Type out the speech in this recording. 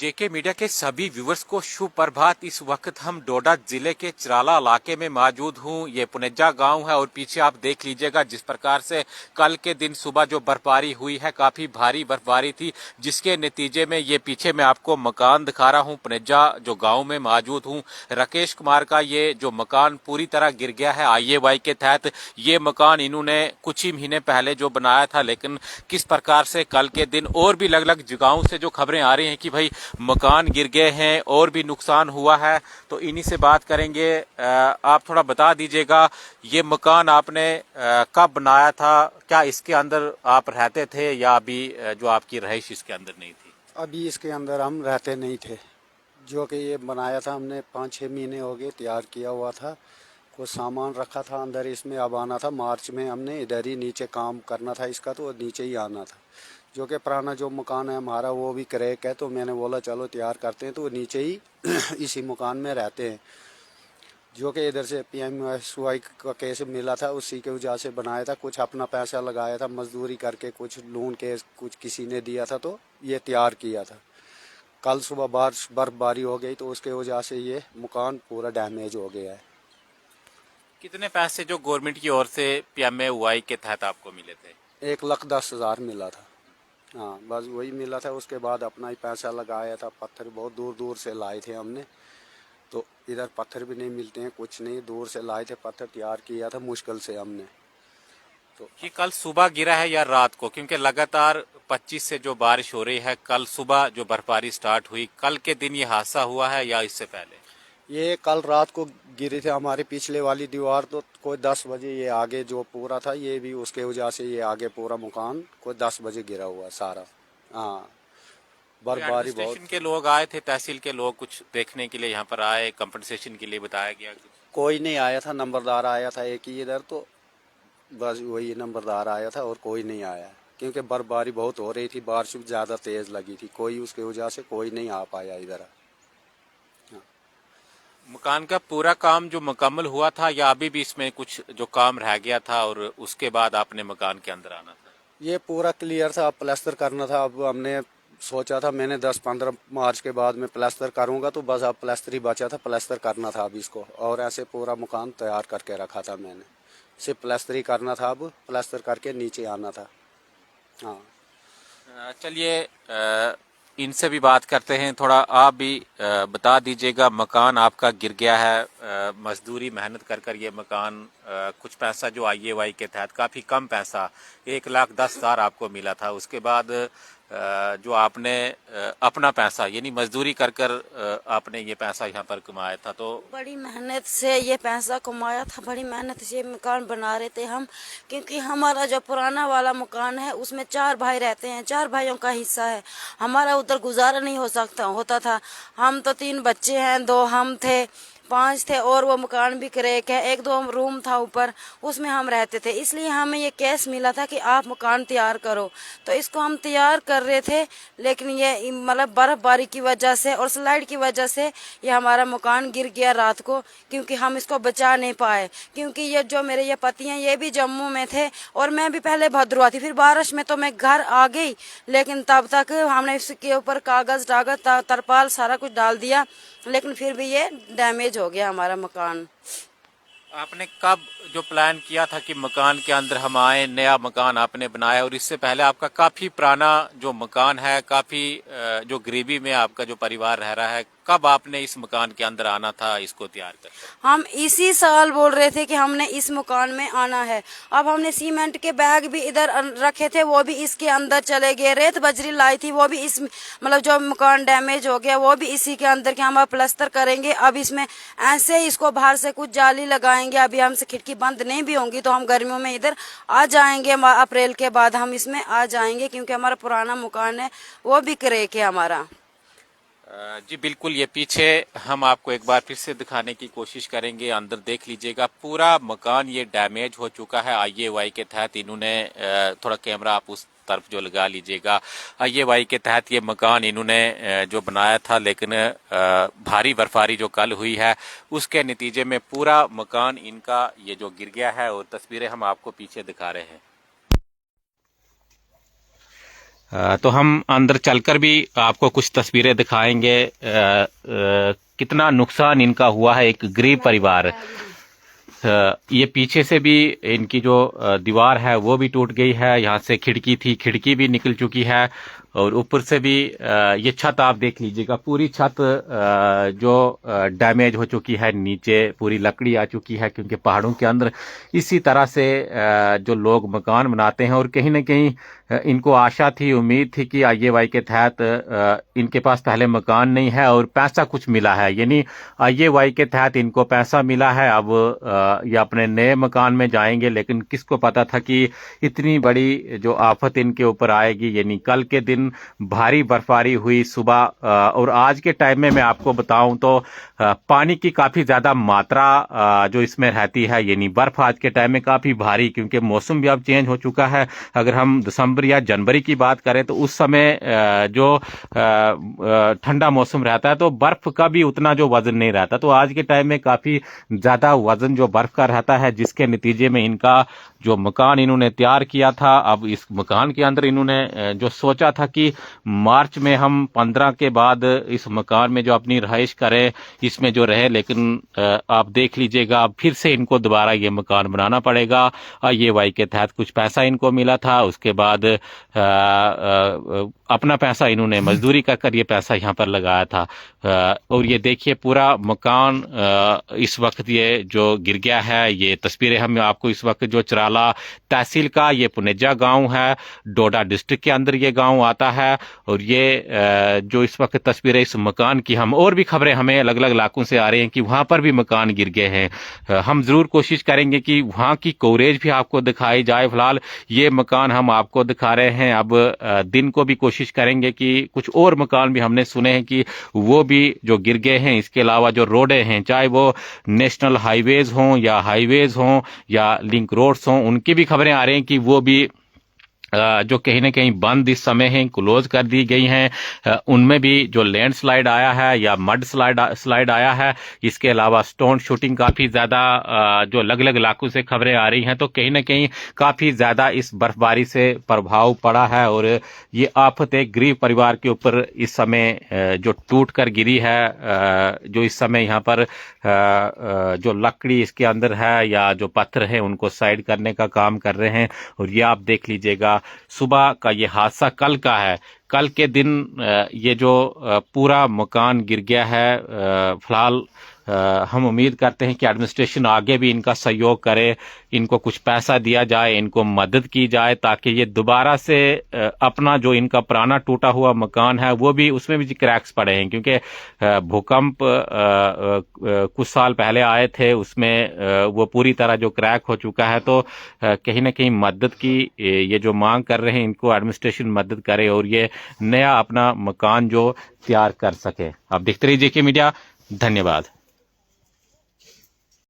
जेके media के सभी viewers को शुभ प्रभात। इस वक्त हम डोडा जिले के चराला इलाके में मौजूद हूं। ये पुनेजा गांव है और पीछे आप देख लीजिएगा जिस प्रकार से कल के दिन सुबह जो बर्फबारी हुई है, काफी भारी बर्फबारी थी, जिसके नतीजे में ये पीछे मैं आपको मकान दिखा रहा हूं। पुनेजा जो गाँव में मौजूद हूँ, राकेश कुमार का ये जो मकान पूरी तरह गिर गया है। IAY के तहत ये मकान इन्होंने कुछ ही महीने पहले जो बनाया था, लेकिन किस प्रकार से कल के दिन और भी अलग अलग जगहों से जो खबरें आ रही हैं कि भाई मकान गिर गए हैं और भी नुकसान हुआ है, तो इन्हीं से बात करेंगे। आप थोड़ा बता दीजिएगा, ये मकान आपने कब बनाया था? क्या इसके अंदर आप रहते थे या अभी जो आपकी रहाइश इसके अंदर नहीं थी? अभी इसके अंदर हम रहते नहीं थे। जो कि ये बनाया था हमने 5-6 महीने हो गए, तैयार किया हुआ था, कुछ सामान रखा था अंदर इसमें। अब आना था मार्च में, हमने इधर ही नीचे काम करना था इसका, तो नीचे ही आना था। जो कि पुराना जो मकान है हमारा वो भी क्रैक है, तो मैंने बोला चलो तैयार करते हैं, तो नीचे ही इसी मकान में रहते हैं। जो कि इधर से PMSY का केस मिला था, उसी के वजह से बनाया था। कुछ अपना पैसा लगाया था मजदूरी करके, कुछ लोन के कुछ किसी ने दिया था, तो ये तैयार किया था। कल सुबह बर्फबारी हो गई, तो उसके वजह से ये मकान पूरा डैमेज हो गया है। कितने पैसे जो गवर्नमेंट की ओर से PMAY के तहत आपको मिले थे? 1,10,000 मिला था। हाँ, बस वही मिला था। उसके बाद अपना ही पैसा लगाया था। पत्थर बहुत दूर दूर से लाए थे हमने, तो इधर पत्थर भी नहीं मिलते हैं, कुछ नहीं, दूर से लाए थे पत्थर, तैयार किया था मुश्किल से हमने। तो ये कल सुबह गिरा है या रात को? क्योंकि लगातार 25 से जो बारिश हो रही है, कल सुबह जो बर्फबारी स्टार्ट हुई, कल के दिन ये हादसा हुआ है या इससे पहले? ये कल रात को गिरी थी हमारी पिछले वाली दीवार, तो कोई 10 बजे ये आगे जो पूरा था, ये भी उसके वजह से ये आगे पूरा मकान कोई 10 बजे गिरा हुआ सारा। हाँ, बर्फबारी बहुत। के लोग आए थे, तहसील के लोग कुछ देखने के लिए यहाँ पर आए, कंपनसेशन के लिए बताया गया? कोई नहीं आया था, नंबरदार आया था एक ही इधर, तो बस वही नंबरदार आया था और कोई नहीं आया, क्योंकि बर्फबारी बहुत हो रही थी, बारिश भी ज़्यादा तेज़ लगी थी। कोई उसके वजह से कोई नहीं आ पाया इधर। मकान का पूरा काम जो मुकम्मल हुआ था या अभी भी इसमें कुछ जो काम रह गया था और उसके बाद आपने मकान के अंदर आना था? ये पूरा क्लियर था, अब प्लास्टर करना था। अब हमने सोचा था, मैंने 10-15 मार्च के बाद में प्लास्टर करूंगा, तो बस अब प्लास्टर ही बचा था, प्लास्टर करना था अब इसको। और ऐसे पूरा मकान तैयार करके रखा था मैंने, सिर्फ प्लास्टर ही करना था, अब प्लास्टर करके नीचे आना था। हाँ, चलिए इनसे भी बात करते हैं। थोड़ा आप भी बता दीजिएगा, मकान आपका गिर गया है, मजदूरी मेहनत कर ये मकान, कुछ पैसा जो IAY के तहत, काफ़ी कम पैसा 1,10,000 आपको मिला था, उसके बाद जो आपने अपना पैसा यानी मजदूरी कर आपने ये पैसा यहाँ पर कमाया था, तो बड़ी मेहनत से ये पैसा कमाया था, बड़ी मेहनत से ये मकान बना रहे थे हम। क्योंकि हमारा जो पुराना वाला मकान है उसमें 4 भाई रहते हैं, 4 भाइयों का हिस्सा है, हमारा उधर गुजारा नहीं होता था। हम तो 3 बच्चे हैं, 2 हम थे, 5 थे, और वो मकान भी क्रैक है। 1-2 रूम था ऊपर, उसमें हम रहते थे। इसलिए हमें ये केस मिला था कि आप मकान तैयार करो, तो इसको हम तैयार कर रहे थे। लेकिन ये मतलब बर्फबारी की वजह से और स्लाइड की वजह से ये हमारा मकान गिर गया रात को, क्योंकि हम इसको बचा नहीं पाए। क्योंकि ये जो मेरे ये पति हैं, ये भी जम्मू में थे और मैं भी पहले भद्रवा थी। फिर बारिश में तो मैं घर आ गई, लेकिन तब तक हमने इसके ऊपर कागज तरपाल सारा कुछ डाल दिया, लेकिन फिर भी ये डैमेज हो गया हमारा मकान। आपने कब जो प्लान किया था कि मकान के अंदर हम आए, नया मकान आपने बनाया, और इससे पहले आपका काफी पुराना जो मकान है, काफी जो गरीबी में आपका जो परिवार रह रहा है, कब आपने इस मकान के अंदर आना था इसको तैयार कर? हम इसी साल बोल रहे थे कि हमने इस मकान में आना है। अब हमने सीमेंट के बैग भी इधर रखे थे, वो भी इसके अंदर चले गए। रेत बजरी लाई थी, वो भी इस मतलब जो मकान डैमेज हो गया वो भी इसी के अंदर के हम प्लास्टर करेंगे। अब इसमें ऐसे ही इसको बाहर से कुछ जाली लगाएंगे। अभी हमसे खिड़की बंद नहीं भी होंगी, तो हम गर्मियों में इधर आ जाएंगे, अप्रैल के बाद हम इसमें आ जाएंगे, क्योंकि हमारा पुराना मकान है वो भी क्रैक है हमारा। जी बिल्कुल, ये पीछे हम आपको एक बार फिर से दिखाने की कोशिश करेंगे। अंदर देख लीजिएगा, पूरा मकान ये डैमेज हो चुका है। IAY के तहत इन्होंने थोड़ा कैमरा आप उस तरफ जो लगा लीजिएगा, IAY के तहत ये मकान इन्होंने जो बनाया था, लेकिन भारी बर्फबारी जो कल हुई है उसके नतीजे में पूरा मकान इनका ये जो गिर गया है, और तस्वीरें हम आपको पीछे दिखा रहे हैं। तो हम अंदर चलकर भी आपको कुछ तस्वीरें दिखाएंगे। कितना नुकसान इनका हुआ है, एक गरीब परिवार। ये पीछे से भी इनकी जो दीवार है वो भी टूट गई है, यहाँ से खिड़की थी, खिड़की भी निकल चुकी है, और ऊपर से भी ये छत आप देख लीजिएगा, पूरी छत जो डैमेज हो चुकी है, नीचे पूरी लकड़ी आ चुकी है, क्योंकि पहाड़ों के अंदर इसी तरह से जो लोग मकान बनाते हैं। और कहीं ना कहीं इनको आशा थी, उम्मीद थी कि IAY के तहत इनके पास पहले मकान नहीं है और पैसा कुछ मिला है, यानी IAY के तहत इनको पैसा मिला है। अब ये अपने नए मकान में जाएंगे, लेकिन किसको पता था कि इतनी बड़ी जो आफत इनके ऊपर आएगी। यानी कल के दिन भारी बर्फबारी हुई सुबह, और आज के टाइम में मैं आपको बताऊं तो पानी की काफी ज्यादा मात्रा जो इसमें रहती है, यानी बर्फ आज के टाइम में काफी भारी, क्योंकि मौसम भी अब चेंज हो चुका है। अगर हम दिसंबर या जनवरी की बात करें तो उस समय जो ठंडा मौसम रहता है तो बर्फ का भी उतना जो वजन नहीं रहता। तो आज के टाइम में काफी ज्यादा वजन जो बर्फ का रहता है, जिसके नतीजे में इनका जो मकान इन्होंने तैयार किया था, अब इस मकान के अंदर इन्होंने जो सोचा था कि मार्च में हम 15 के बाद इस मकान में जो अपनी रहाइश करें, इसमें जो रहे, लेकिन आप देख लीजिएगा अब फिर से इनको दोबारा ये मकान बनाना पड़ेगा। IAY के तहत कुछ पैसा इनको मिला था, उसके बाद अपना पैसा इन्होंने मजदूरी कर ये पैसा यहाँ पर लगाया था। और ये देखिए पूरा मकान इस वक्त ये जो गिर गया है। ये तस्वीरें हम आपको इस वक्त जो चराला तहसील का ये पुनेजा गांव है, डोडा डिस्ट्रिक्ट के अंदर ये गांव आता है। और ये जो इस वक्त तस्वीरें इस मकान की, हम और भी खबरें हमें अलग अलग इलाकों से आ रही हैं कि वहां पर भी मकान गिर गए हैं। हम जरूर कोशिश करेंगे कि वहां की कवरेज भी आपको दिखाई जाए। फिलहाल ये मकान हम आपको दिखा रहे हैं, अब दिन को भी कोशिश करेंगे कि कुछ और मकान भी हमने सुने हैं कि वो भी जो गिर गए हैं। इसके अलावा जो रोडें हैं, चाहे वो नेशनल हाईवेज हों या हाईवेज हों या लिंक रोड्स हों, उनकी भी खबरें आ रही हैं कि वो भी जो कहीं ना कहीं बंद इस समय हैं, क्लोज कर दी गई हैं। उनमें भी जो लैंडस्लाइड आया है या मड स्लाइड आया है, इसके अलावा स्टोन शूटिंग काफी ज्यादा जो अलग अलग इलाकों से खबरें आ रही हैं, तो कहीं ना कहीं काफी ज्यादा इस बर्फबारी से प्रभाव पड़ा है। और ये आफत एक गरीब परिवार के ऊपर इस समय जो टूट कर गिरी है, जो इस समय यहाँ पर जो लकड़ी इसके अंदर है या जो पत्थर है उनको साइड करने का काम कर रहे हैं। और ये आप देख लीजिएगा, सुबह का ये हादसा कल का है। कल के दिन ये जो पूरा मकान गिर गया है। फिलहाल हम उम्मीद करते हैं कि एडमिनिस्ट्रेशन आगे भी इनका सहयोग करे, इनको कुछ पैसा दिया जाए, इनको मदद की जाए, ताकि ये दोबारा से अपना जो इनका पुराना टूटा हुआ मकान है वो भी, उसमें भी क्रैक्स पड़े हैं, क्योंकि भूकंप कुछ साल पहले आए थे, उसमें वो पूरी तरह जो क्रैक हो चुका है। तो कहीं ना कहीं मदद की ये जो मांग कर रहे हैं, इनको एडमिनिस्ट्रेशन मदद करे और ये नया अपना मकान जो तैयार कर सके। आप देखते रहिए JK मीडिया। धन्यवाद।